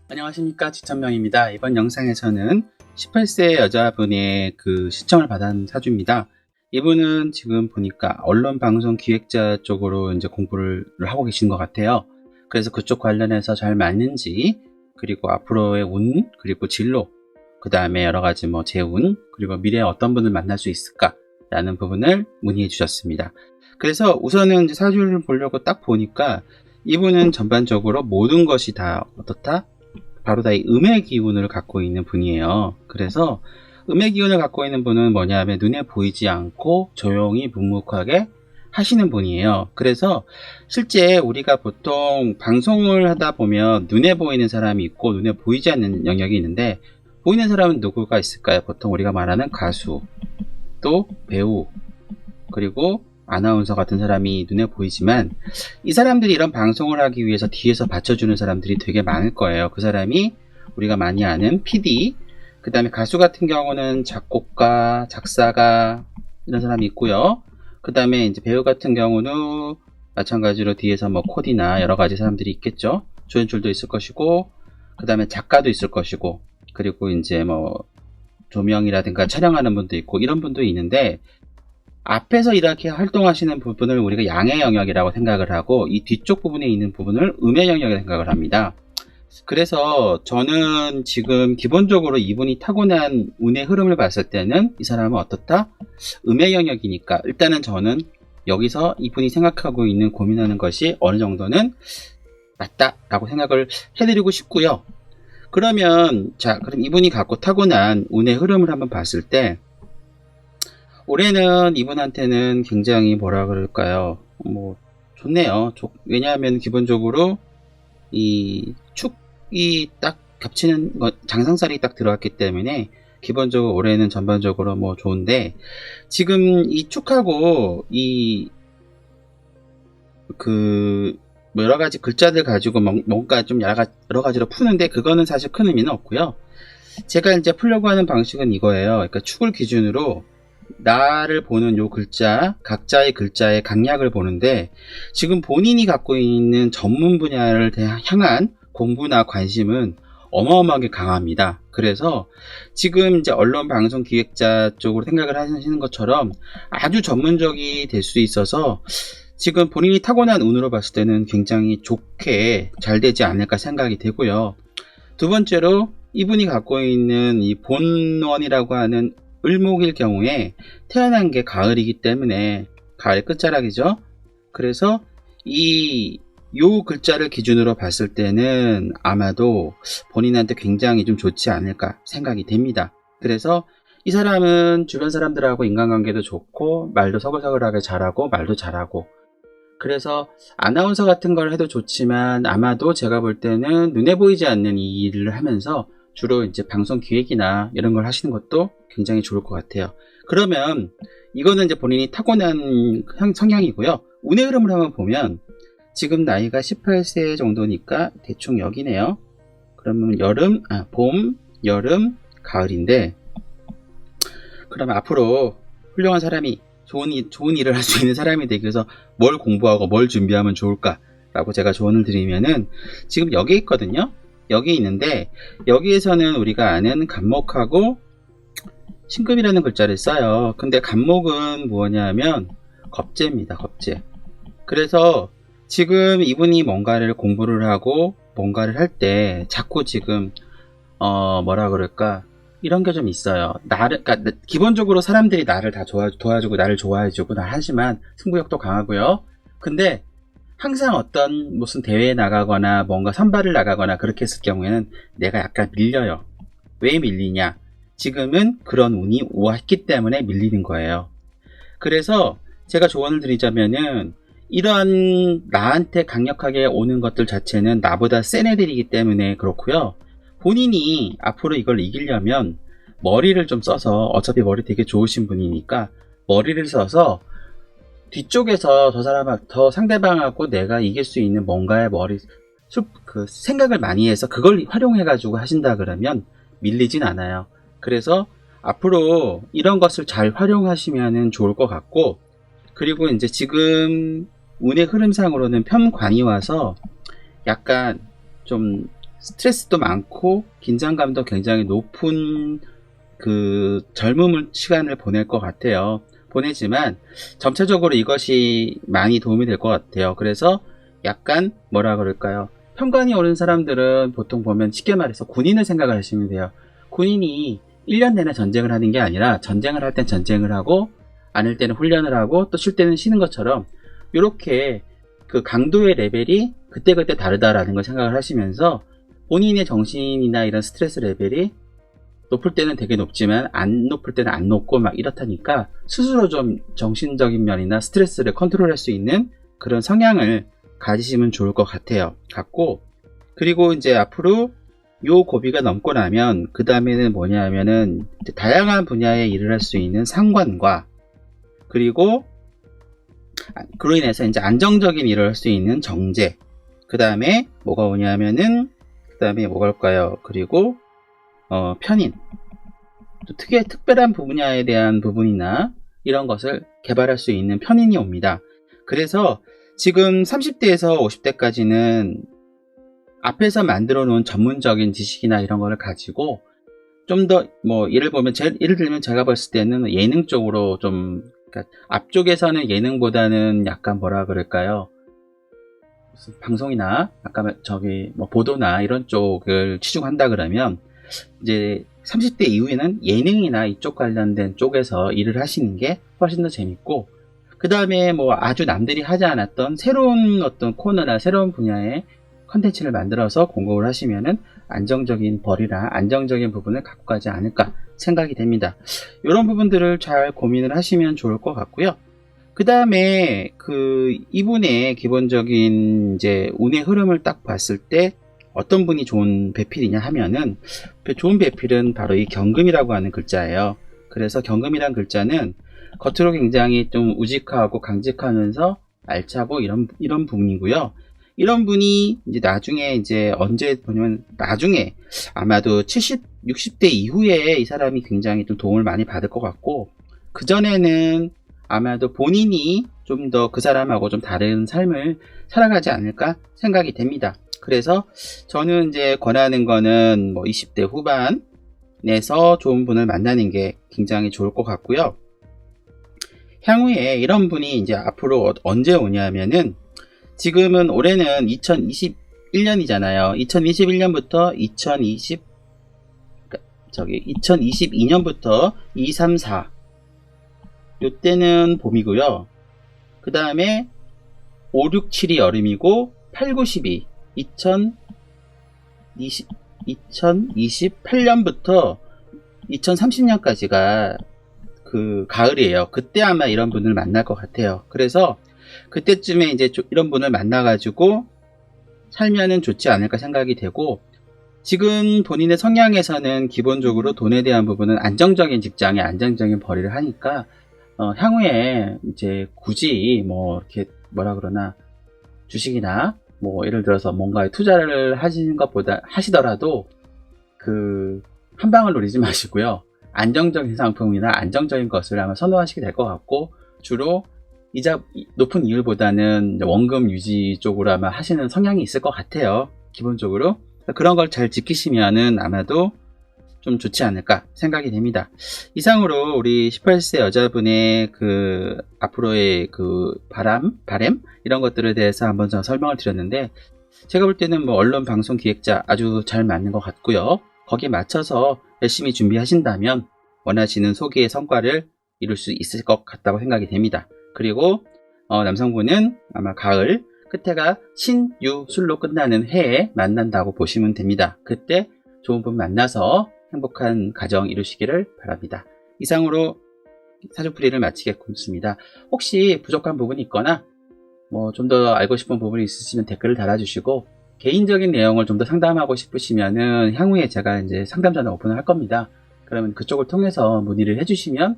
안녕하십니까, 지천명입니다. 이번 영상에서는 18세 여자분의 그 시청을 받은 사주입니다. 이분은 지금 보니까 언론방송 기획자 쪽으로 이제 공부를 하고 계신 것 같아요. 그래서 그쪽 관련해서 잘 맞는지, 그리고 앞으로의 운, 그리고 진로, 그 다음에 여러 가지 재운, 그리고 미래에 어떤 분을 만날 수 있을까 라는 부분을 문의해 주셨습니다. 그래서 우선은 이제 사주를 보려고 딱 보니까 이분은 전반적으로 모든 것이 다 어떻다? 바로 다 이 음의 기운을 갖고 있는 분이에요. 그래서 음의 기운을 갖고 있는 분은 뭐냐면 눈에 보이지 않고 조용히 묵묵하게 하시는 분이에요. 그래서 실제 우리가 보통 방송을 하다 보면 눈에 보이는 사람이 있고 눈에 보이지 않는 영역이 있는데, 보이는 사람은 누구가 있을까요? 보통 우리가 말하는 가수, 또 배우, 그리고 아나운서 같은 사람이 눈에 보이지만, 이 사람들이 이런 방송을 하기 위해서 뒤에서 받쳐주는 사람들이 되게 많을 거예요. 그 사람이 우리가 많이 아는 PD, 그 다음에 가수 같은 경우는 작곡가, 작사가 이런 사람이 있고요. 그 다음에 이제 배우 같은 경우는 마찬가지로 뒤에서 코디나 여러 가지 사람들이 있겠죠. 조연출도 있을 것이고, 그 다음에 작가도 있을 것이고, 그리고 이제 조명이라든가 촬영하는 분도 있고, 이런 분도 있는데, 앞에서 이렇게 활동하시는 부분을 우리가 양의 영역이라고 생각을 하고, 이 뒤쪽 부분에 있는 부분을 음의 영역이라고 생각을 합니다. 그래서 저는 지금 기본적으로 이분이 타고난 운의 흐름을 봤을 때는 이 사람은 어떻다? 음의 영역이니까 일단은 저는 여기서 이분이 생각하고 있는 고민하는 것이 어느 정도는 맞다라고 생각을 해드리고 싶고요. 그러면 그럼 이분이 갖고 타고난 운의 흐름을 한번 봤을 때, 올해는 이분한테는 굉장히 뭐라 그럴까요? 좋네요. 왜냐하면 기본적으로 이 축이 딱 겹치는 장상살이 딱 들어왔기 때문에 기본적으로 올해는 전반적으로 좋은데, 지금 이 축하고 여러 가지 글자들 가지고 뭔가 좀 여러 가지로 푸는데, 그거는 사실 큰 의미는 없고요. 제가 이제 풀려고 하는 방식은 이거예요. 그러니까 축을 기준으로 나를 보는 요 글자, 각자의 글자의 강약을 보는데, 지금 본인이 갖고 있는 전문 분야를 향한 공부나 관심은 어마어마하게 강합니다. 그래서 지금 이제 언론 방송 기획자 쪽으로 생각을 하시는 것처럼 아주 전문적이 될 수 있어서 지금 본인이 타고난 운으로 봤을 때는 굉장히 좋게 잘 되지 않을까 생각이 되고요. 두 번째로 이분이 갖고 있는 이 본원이라고 하는 을목일 경우에 태어난 게 가을이기 때문에, 가을 끝자락이죠. 그래서 요 글자를 기준으로 봤을 때는 아마도 본인한테 굉장히 좀 좋지 않을까 생각이 됩니다. 그래서 이 사람은 주변 사람들하고 인간관계도 좋고, 말도 서글서글하게 잘하고, 말도 잘하고, 그래서 아나운서 같은 걸 해도 좋지만 아마도 제가 볼 때는 눈에 보이지 않는 이 일을 하면서 주로 이제 방송 기획이나 이런 걸 하시는 것도 굉장히 좋을 것 같아요. 그러면 이거는 이제 본인이 타고난 성향이고요. 운의 흐름을 한번 보면 지금 나이가 18세 정도니까 대충 여기네요. 그러면 봄, 여름, 가을인데, 그러면 앞으로 훌륭한 사람이 좋은 일을 할 수 있는 사람이 되기 위해서 뭘 공부하고 뭘 준비하면 좋을까라고 제가 조언을 드리면은, 지금 여기 있거든요. 여기 있는데, 여기에서는 우리가 아는 간목하고 신금이라는 글자를 써요. 근데 간목은 뭐냐면 겁재입니다. 겁재. 그래서 지금 이분이 뭔가를 공부를 하고 뭔가를 할 때 자꾸 지금 뭐라 그럴까, 이런 게 좀 있어요. 그러니까 기본적으로 사람들이 나를 다 도와주고 나를 좋아해주고 하지만 승부욕도 강하고요. 근데 항상 어떤 무슨 대회에 나가거나 뭔가 선발을 나가거나 그렇게 했을 경우에는 내가 약간 밀려요. 왜 밀리냐? 지금은 그런 운이 왔기 때문에 밀리는 거예요. 그래서 제가 조언을 드리자면은, 이러한 나한테 강력하게 오는 것들 자체는 나보다 센 애들이기 때문에 그렇고요. 본인이 앞으로 이걸 이기려면 머리를 좀 써서, 어차피 머리 되게 좋으신 분이니까 머리를 써서 뒤쪽에서 더 상대방하고 내가 이길 수 있는 뭔가의 생각을 많이 해서 그걸 활용해가지고 하신다 그러면 밀리진 않아요. 그래서 앞으로 이런 것을 잘 활용하시면 좋을 것 같고, 그리고 이제 지금 운의 흐름상으로는 편관이 와서 약간 좀 스트레스도 많고 긴장감도 굉장히 높은 그 젊은 시간을 보낼 것 같아요. 보내지만 점차적으로 이것이 많이 도움이 될 것 같아요. 그래서 약간 뭐라 그럴까요? 편관이 오는 사람들은 보통 보면 쉽게 말해서 군인을 생각을 하시면 돼요. 군인이 1년 내내 전쟁을 하는 게 아니라 전쟁을 할 땐 전쟁을 하고 아닐 때는 훈련을 하고 또 쉴 때는 쉬는 것처럼 이렇게 그 강도의 레벨이 그때그때 다르다라는 걸 생각을 하시면서 본인의 정신이나 이런 스트레스 레벨이 높을 때는 되게 높지만 안 높을 때는 안 높고 막 이렇다니까 스스로 좀 정신적인 면이나 스트레스를 컨트롤할 수 있는 그런 성향을 가지시면 좋을 것 같고, 그리고 이제 앞으로 요 고비가 넘고 나면 그 다음에는 뭐냐 하면은 다양한 분야에 일을 할 수 있는 상관과, 그리고 그로 인해서 이제 안정적인 일을 할 수 있는 정제, 그 다음에 뭐가 오냐면은 그 다음에 뭐가 올까요? 그리고 편인, 또 특별한 분야에 대한 부분이나 이런 것을 개발할 수 있는 편인이 옵니다. 그래서 지금 30대에서 50대까지는 앞에서 만들어 놓은 전문적인 지식이나 이런 거를 가지고 좀 더 뭐 예를 들면 제가 봤을 때는 예능 쪽으로 좀, 그러니까 앞쪽에서는 예능보다는 약간 뭐라 그럴까요? 무슨 방송이나 아까 저기 뭐 보도나 이런 쪽을 치중한다 그러면 이제 30대 이후에는 예능이나 이쪽 관련된 쪽에서 일을 하시는 게 훨씬 더 재밌고, 그 다음에 뭐 아주 남들이 하지 않았던 새로운 어떤 코너나 새로운 분야의 컨텐츠를 만들어서 공급을 하시면은 안정적인 벌이나 안정적인 부분을 갖고 가지 않을까 생각이 됩니다. 이런 부분들을 잘 고민을 하시면 좋을 것 같고요. 그 다음에 이분의 기본적인 이제 운의 흐름을 딱 봤을 때 어떤 분이 좋은 배필이냐 하면은, 좋은 배필은 바로 이 경금이라고 하는 글자예요. 그래서 경금이란 글자는 겉으로 굉장히 좀 우직하고 강직하면서 알차고 이런 부분이고요. 이런 분이 이제 나중에 이제 언제 보면 나중에 아마도 70, 60대 이후에 이 사람이 굉장히 좀 도움을 많이 받을 것 같고, 그전에는 아마도 본인이 좀 더 그 사람하고 좀 다른 삶을 살아가지 않을까 생각이 됩니다. 그래서 저는 이제 권하는 거는 뭐 20대 후반에서 좋은 분을 만나는 게 굉장히 좋을 것 같고요. 향후에 이런 분이 이제 앞으로 언제 오냐면은, 지금은 올해는 2021년이잖아요. 2021년부터 2022년부터 2, 3, 4 요때는 봄이고요. 그 다음에 5, 6, 7이 여름이고 8, 9, 10이 2028년부터 2030년까지가 그 가을이에요. 그때 아마 이런 분을 만날 것 같아요. 그래서 그때쯤에 이제 이런 분을 만나가지고 살면은 좋지 않을까 생각이 되고, 지금 본인의 성향에서는 기본적으로 돈에 대한 부분은 안정적인 직장에 안정적인 벌이를 하니까 향후에 이제 굳이 뭐 이렇게 뭐라 그러나 주식이나 뭐 예를 들어서 뭔가에 투자를 하시더라도 그 한 방을 노리지 마시고요. 안정적인 상품이나 안정적인 것을 아마 선호하시게 될 것 같고, 주로 높은 이율보다는 원금 유지 쪽으로 아마 하시는 성향이 있을 것 같아요. 기본적으로 그런 걸 잘 지키시면은 아마도 좀 좋지 않을까 생각이 됩니다. 이상으로 우리 18세 여자분의 그 앞으로의 그 바람 이런 것들에 대해서 한번 설명을 드렸는데, 제가 볼 때는 뭐 언론 방송 기획자 아주 잘 맞는 것 같고요. 거기에 맞춰서 열심히 준비하신다면 원하시는 소기의 성과를 이룰 수 있을 것 같다고 생각이 됩니다. 그리고 남성분은 아마 가을 끝에가 신유술로 끝나는 해에 만난다고 보시면 됩니다. 그때 좋은 분 만나서 행복한 가정 이루시기를 바랍니다. 이상으로 사주풀이를 마치겠습니다. 혹시 부족한 부분이 있거나 뭐 좀 더 알고 싶은 부분이 있으시면 댓글을 달아주시고, 개인적인 내용을 좀 더 상담하고 싶으시면은 향후에 제가 이제 상담 전화 오픈을 할 겁니다. 그러면 그쪽을 통해서 문의를 해주시면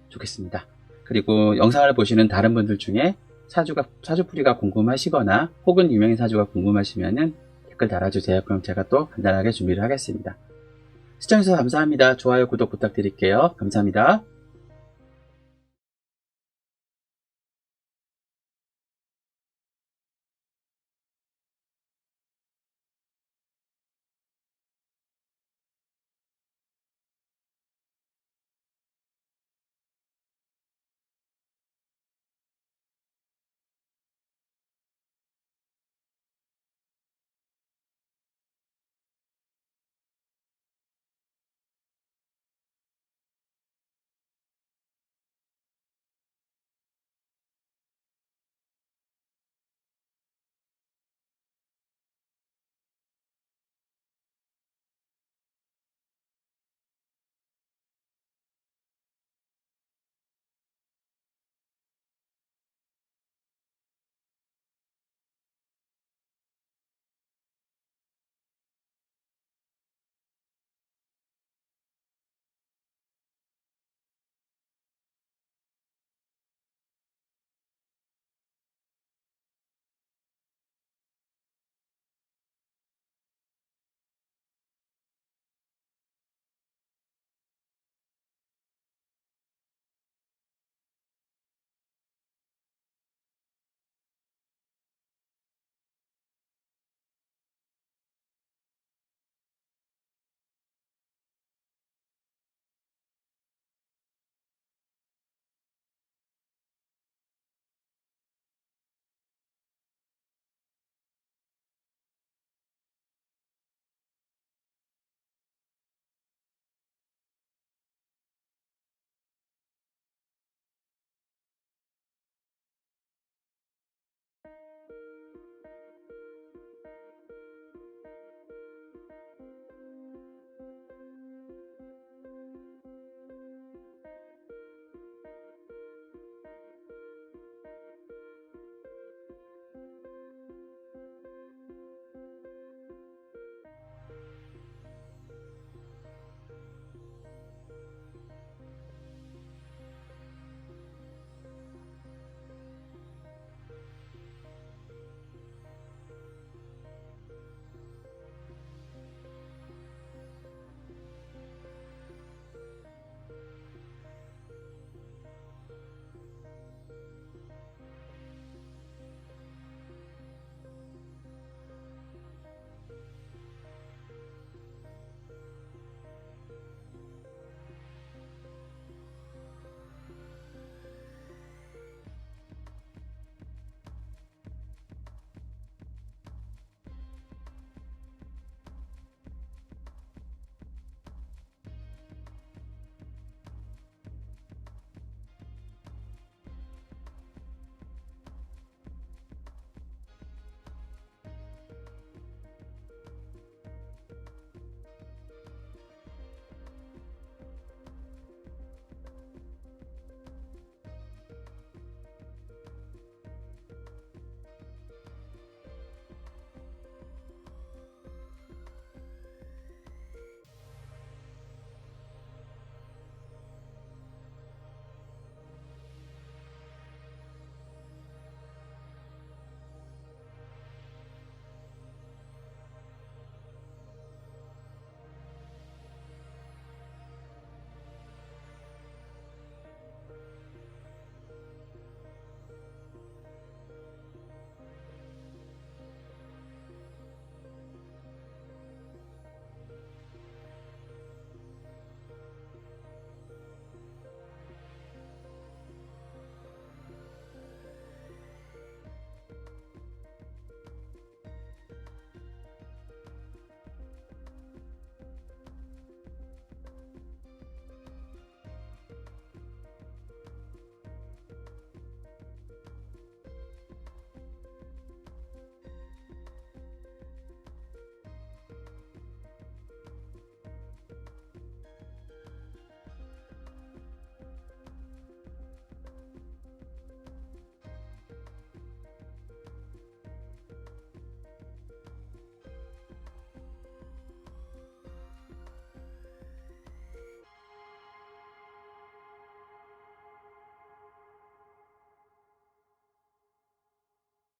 좋겠습니다. 그리고 영상을 보시는 다른 분들 중에 사주풀이가 궁금하시거나 혹은 유명인 사주가 궁금하시면은 댓글 달아주세요. 그럼 제가 또 간단하게 준비를 하겠습니다. 시청해주셔서 감사합니다. 좋아요, 구독 부탁드릴게요. 감사합니다.